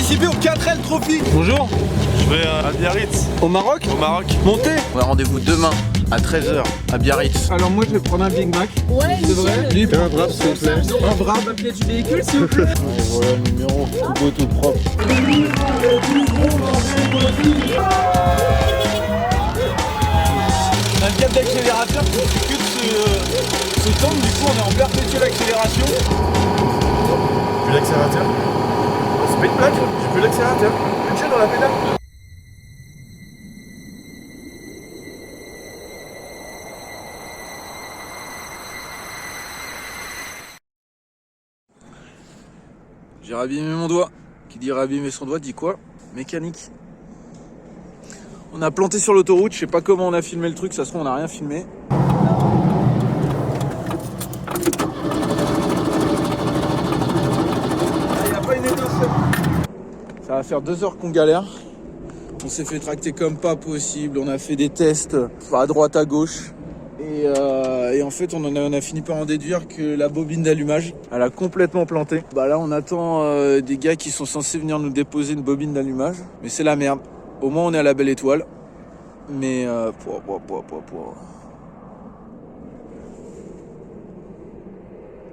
participé au 4L Trophy. Bonjour. Je vais à Biarritz. Au Maroc? Au Maroc. Montez. On a rendez-vous demain à 13h à Biarritz. Alors moi je vais prendre un Big Mac. Ouais, C'est vrai? Lui, Un Brab s'il vous plaît. Un Brab. Papier du véhicule s'il vous plaît. Voilà le numéro, tout beau, tout propre. On a un câble d'accélérateur qui fait que de se tendre, du coup on est en perpétuelle accélération. Plus l'accélérateur. C'est pas une blague, j'ai plus l'accélérateur. Le tien dans la pédale. J'ai rabîmé mon doigt. Qui dit rabîmer son doigt dit quoi? Mécanique. On a planté sur l'autoroute, je sais pas comment on a filmé le truc, ça se trouve on a rien filmé. Il n'y a pas une étincelle. Ça va faire 2 heures qu'on galère. On s'est fait tracter comme pas possible, on a fait des tests à droite à gauche. Et en fait on a fini par en déduire que la bobine d'allumage elle a complètement planté. Bah là on attend des gars qui sont censés venir nous déposer une bobine d'allumage. Mais c'est la merde. Au moins on est à la belle étoile. Mais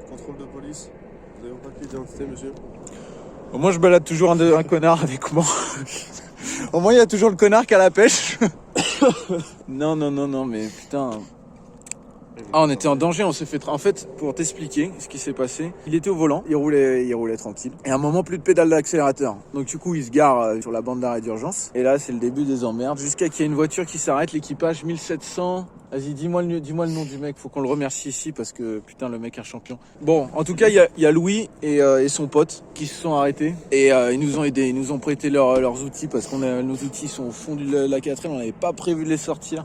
Contrôle de police. Vous avez un papier d'identité, monsieur? au moins je balade toujours un connard avec moi. Au moins il y a toujours le connard qui a la pêche. Non mais putain. Ah on était en danger, on s'est fait... En fait, pour t'expliquer ce qui s'est passé, il était au volant, il roulait tranquille. Et à un moment, plus de pédale d'accélérateur. Donc du coup, il se gare sur la bande d'arrêt d'urgence. Et là, c'est le début des emmerdes. Jusqu'à qu'il y ait une voiture qui s'arrête, l'équipage 1700... Vas-y, dis-moi le nom du mec, faut qu'on le remercie ici parce que putain, le mec est un champion. Bon, en tout cas, il y a Louis et son pote qui se sont arrêtés. Et ils nous ont aidés, ils nous ont prêté leurs outils parce que nos outils sont au fond de la 4L, on n'avait pas prévu de les sortir.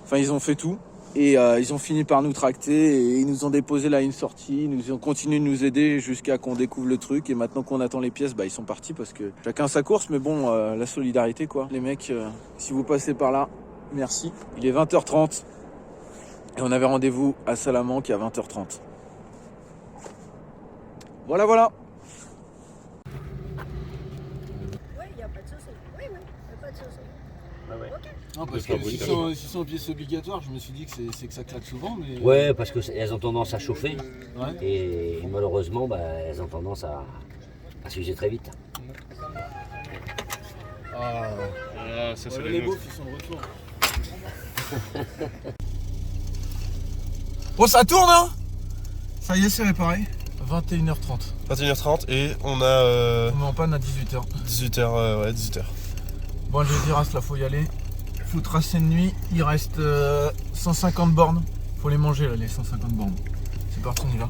Enfin, ils ont fait tout. Et ils ont fini par nous tracter et ils nous ont déposé là une sortie, ils ont continué de nous aider jusqu'à qu'on découvre le truc et maintenant qu'on attend les pièces, bah ils sont partis parce que chacun sa course, mais bon, la solidarité quoi. Les mecs, si vous passez par là, merci. Il est 20h30 et on avait rendez-vous à Salamanque à 20h30. Voilà. Ouais, y a pas de souci. Oui, y a pas de souci. Ah ouais. Ok. Non parce que s'ils sont pièces obligatoires, je me suis dit que c'est que ça claque souvent, mais... Ouais, parce qu'elles ont tendance à chauffer Ouais. et malheureusement, bah, elles ont tendance à s'user très vite. Ah, ça c'est les beaufs, ils sont de retour. Bon, ça tourne, hein? Ça y est, c'est réparé. 21h30. 21h30 et on a On est en panne à 18h. 18h, ouais 18h. Bon, je vais dire, là, faut y aller. Faut tracer de nuit. Il reste 150 bornes. Faut les manger, là, les 150 bornes. C'est parti, on y va.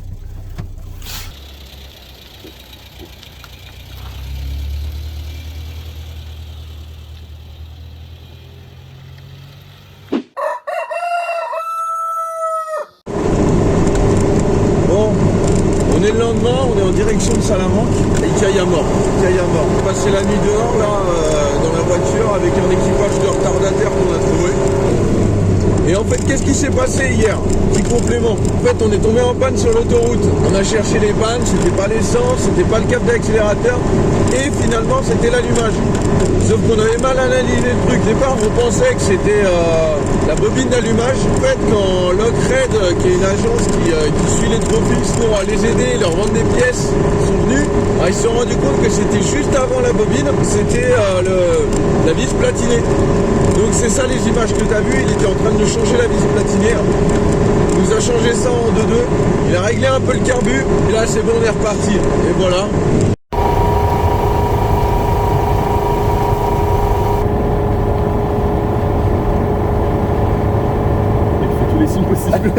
Bon, on est le lendemain, on est en direction de Salamanque. Ikaï à mort. On a passé la nuit dehors, là, dans la voiture, avec un équipage de retardataires qu'on a trouvé. Et en fait, qu'est-ce qui s'est passé hier? Petit complément. En fait, on est tombé en panne sur l'autoroute. On a cherché les pannes, c'était pas l'essence, c'était pas le câble d'accélérateur. Et finalement, c'était l'allumage. Sauf qu'on avait mal analysé le truc. Au départ, on pensait que c'était la bobine d'allumage. En fait, quand Lockred, qui est une agence qui suit les trophies pour les aider, leur vendre des pièces, sont venus, ils se sont rendus compte que c'était juste avant la bobine, c'était la vis platinée. Donc c'est ça les images que tu as vues, il était en train de nous changer la vis platinée. Il nous a changé ça en 2-2, il a réglé un peu le carbu, et là c'est bon, on est reparti. Et voilà. Il fait tous les signes possibles.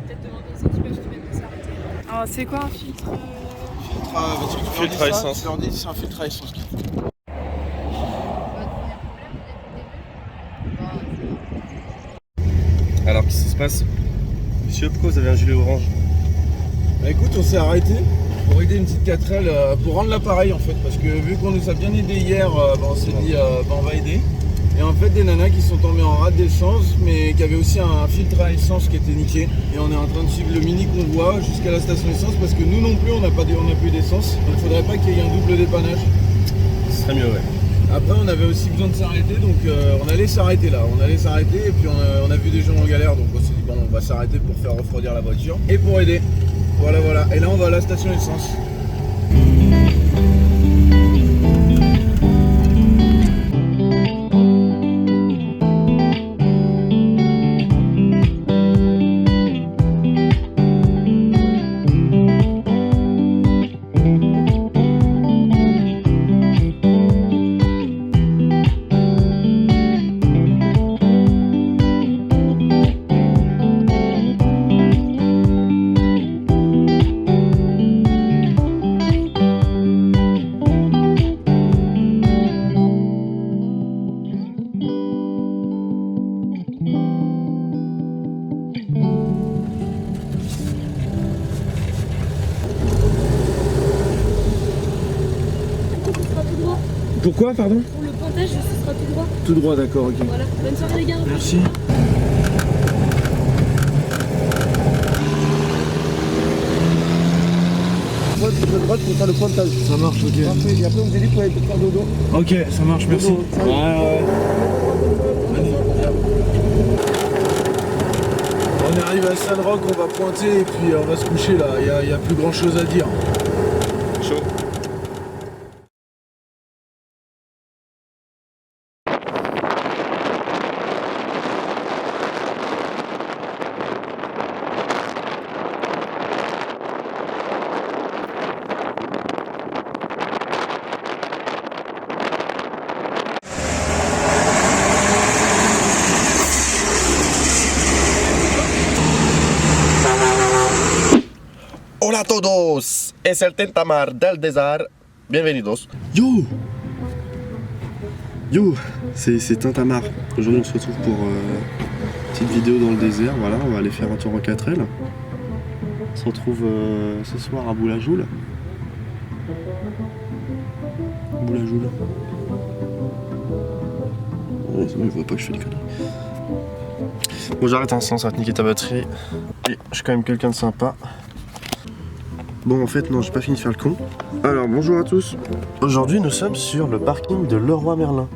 Peut-être demander aux équipages qui viennent de s'arrêter. Alors, c'est quoi un filtre Filtre à essence. Je leur dis, c'est un filtre à essence. Alors qu'est-ce qui se passe? Monsieur, pourquoi vous avez un gilet orange? Bah écoute, on s'est arrêté pour aider une petite 4L, pour rendre l'appareil en fait, parce que vu qu'on nous a bien aidé hier, on s'est dit on va aider. Et en fait des nanas qui sont tombées en rade d'essence mais qui avaient aussi un filtre à essence qui était niqué. Et on est en train de suivre le mini convoi jusqu'à la station essence parce que nous non plus on n'a plus d'essence. Il ne faudrait pas qu'il y ait un double dépannage. Ce serait mieux, ouais. Après on avait aussi besoin de s'arrêter donc on allait s'arrêter là. On allait s'arrêter et puis on a vu des gens en galère donc on s'est dit bon on va s'arrêter pour faire refroidir la voiture et pour aider. Voilà. Et là on va à la station essence. Pourquoi, pardon? Pour le pointage, ce sera tout droit. Tout droit, d'accord, ok. Voilà. Bonne soirée les gars. Merci. De droite pour faire le pointage. Ça marche, ok. Parfait. Et après, vous allez pour aller faire dodo. Ok, ça marche, merci. Dodo, ça va. Ouais. On arrive à Saint-Roch, on va pointer et puis on va se coucher là. Il n'y a plus grand chose à dire. Chaud. Hola a todos, es el Tentamar del Desert. Bienvenidos. Yo, c'est Tintamar. Aujourd'hui on se retrouve pour une petite vidéo dans le désert. Voilà, on va aller faire un tour en 4L. On se retrouve ce soir à Boulajoul. Boulajoul. Ouais, sinon il voit pas que je fais des conneries. Bon, j'arrête un sens, ça va te niquer ta batterie. Et je suis quand même quelqu'un de sympa. Bon, en fait, non, j'ai pas fini de faire le con. Alors, bonjour à tous. Aujourd'hui, nous sommes sur le parking de Leroy Merlin.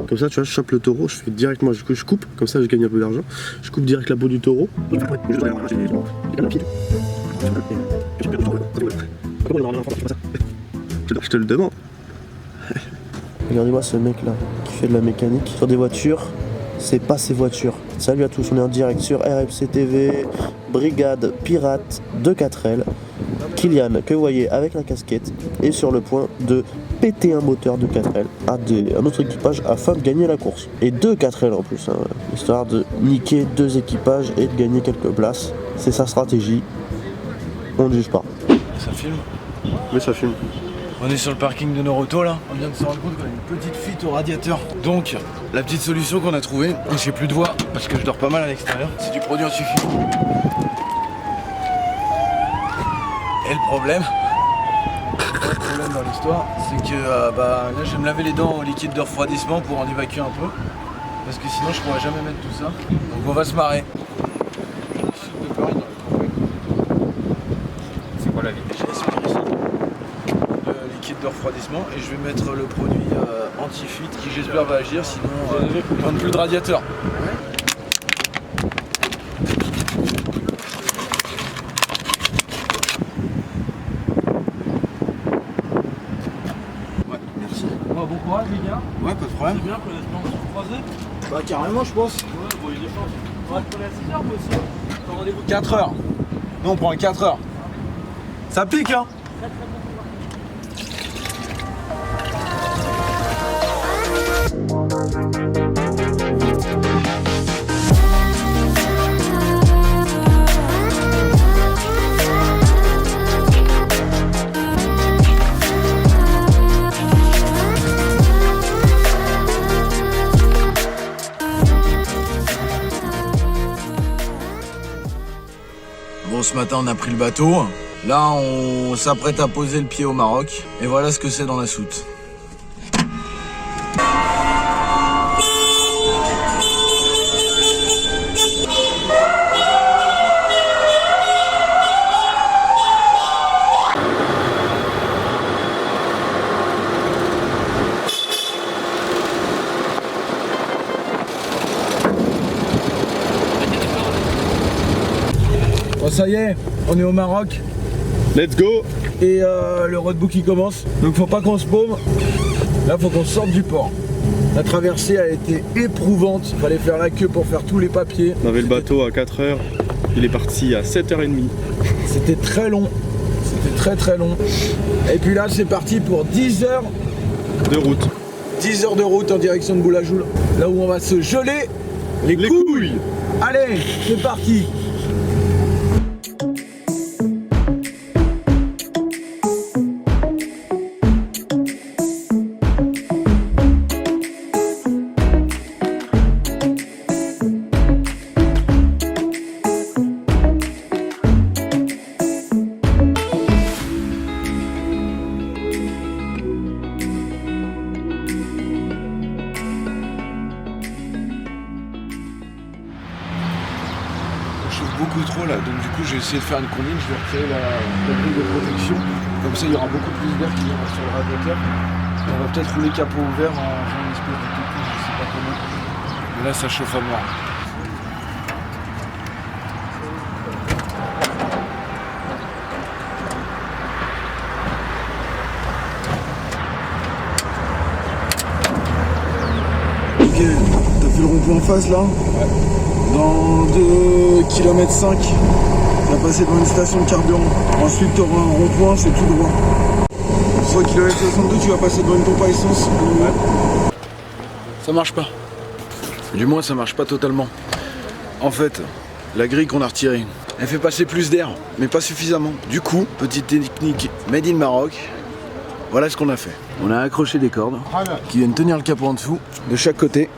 Comme ça, tu vois, je chope le taureau, je fais directement, je coupe, comme ça je gagne un peu d'argent. Je coupe direct la peau du taureau. Je te le demande. Regardez-moi ce mec là qui fait de la mécanique sur des voitures. C'est pas ses voitures. Salut à tous, on est en direct sur RMC TV, Brigade Pirate de 4L. Kylian, que vous voyez avec la casquette, est sur le point de péter un moteur de 4L à un autre équipage afin de gagner la course. Et 2 4L en plus, hein, histoire de niquer 2 équipages et de gagner quelques places. C'est sa stratégie. On ne juge pas. Ça filme. Mais ça filme. On est sur le parking de Noroto là. On vient de se rendre compte qu'on a une petite fuite au radiateur. Donc, la petite solution qu'on a trouvée, j'ai plus de voix parce que je dors pas mal à l'extérieur, c'est du produit anti-fuite. Et le problème dans l'histoire, c'est que là je vais me laver les dents au liquide de refroidissement pour en évacuer un peu. Parce que sinon je pourrais jamais mettre tout ça. Donc on va se marrer. C'est quoi la vie? Le liquide de refroidissement et je vais mettre le produit anti-fuite qui j'espère va agir, sinon on n'a plus de radiateur. Bon courage les gars. Ouais, pas de problème. C'est bien qu'on espère se croiser. Bah carrément je pense. Ouais, bon il est chance. On va te connaître à 6h moi aussi. T'as rendez-vous 4 heures. Non, on prend un 4 heures. Ça pique hein. Bon, ce matin, on a pris le bateau. Là, on s'apprête à poser le pied au Maroc. Et voilà ce que c'est dans la soute. Bon, ça y est, on est au Maroc. Let's go. Et le roadbook qui commence. Donc faut pas qu'on se paume. Là faut qu'on sorte du port. La traversée a été éprouvante. Il fallait faire la queue pour faire tous les papiers. On avait le bateau à 4 h. Il est parti à 7h30. C'était très long. C'était très très long. Et puis là c'est parti pour 10 heures De route. 10 heures de route en direction de Boulajoul. Là où on va se geler les couilles. Allez, c'est parti. chauffe beaucoup trop là, donc du coup j'ai essayé de faire une combine, je vais recréer la grille de protection, comme ça il y aura beaucoup plus d'air qui viendra sur le radiateur. Et on va peut-être rouler capot ouvert en faisant une espèce de toutou, je sais pas comment. Mais là ça chauffe à mort. Ok, t'as fait le rond-point en face là? Ouais. Dans 2 km 5, tu vas passer devant une station de carburant. Ensuite tu auras un rond-point, c'est tout droit. Sur km 62, tu vas passer devant une pompe à essence. Ouais. Ça marche pas. Du moins ça marche pas totalement. En fait, la grille qu'on a retirée, elle fait passer plus d'air, mais pas suffisamment. Du coup, petite technique made in Maroc, voilà ce qu'on a fait. On a accroché des cordes qui viennent tenir le capot en dessous, de chaque côté.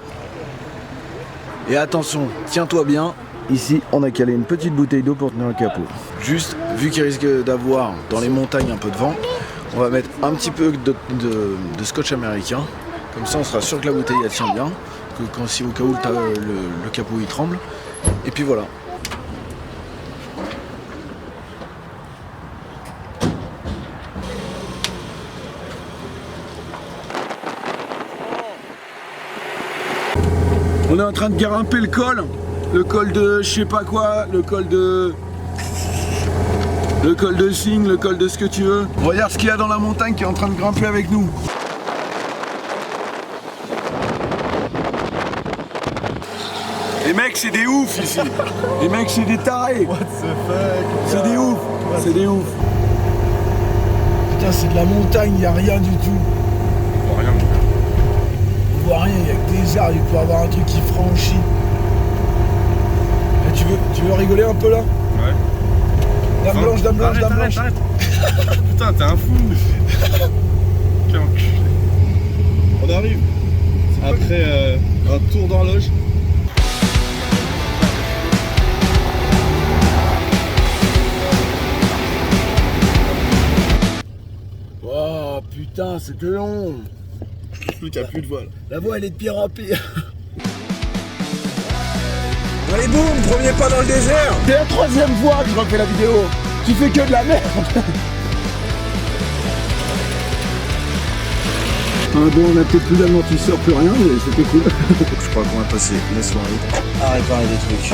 Et attention, tiens-toi bien, ici on a calé une petite bouteille d'eau pour tenir le capot. Juste, vu qu'il risque d'avoir dans les montagnes un peu de vent, on va mettre un petit peu de scotch américain. Comme ça on sera sûr que la bouteille elle tient bien, que quand si au cas où le capot il tremble. Et puis voilà. On est en train de grimper le col de je sais pas quoi, le col de Cygne, le col de ce que tu veux. Regarde ce qu'il y a dans la montagne qui est en train de grimper avec nous. Les mecs c'est des oufs ici. Les mecs c'est des tarés. What the fuck? C'est des oufs. C'est des oufs. Putain c'est de la montagne, y a rien du tout. Rien. On voit rien, il y a que des arbres, il peut y avoir un truc qui franchit. Et tu veux rigoler un peu là? Ouais. Dame blanche, dame blanche, dame blanche. Arrête. Putain, t'es un fou. Quel enculé. On arrive. Après un tour d'horloge. Oh putain, c'était long. Plus qu'il n'y a plus de voile. La voie elle est de pire en pire. Allez boum, premier pas dans le désert. C'est la 3e fois que je refais la vidéo. Tu fais que de la merde. Bon, on a peut-être plus d'amortisseur, plus rien, mais c'était cool. Je crois qu'on va passer la soirée à réparer des trucs.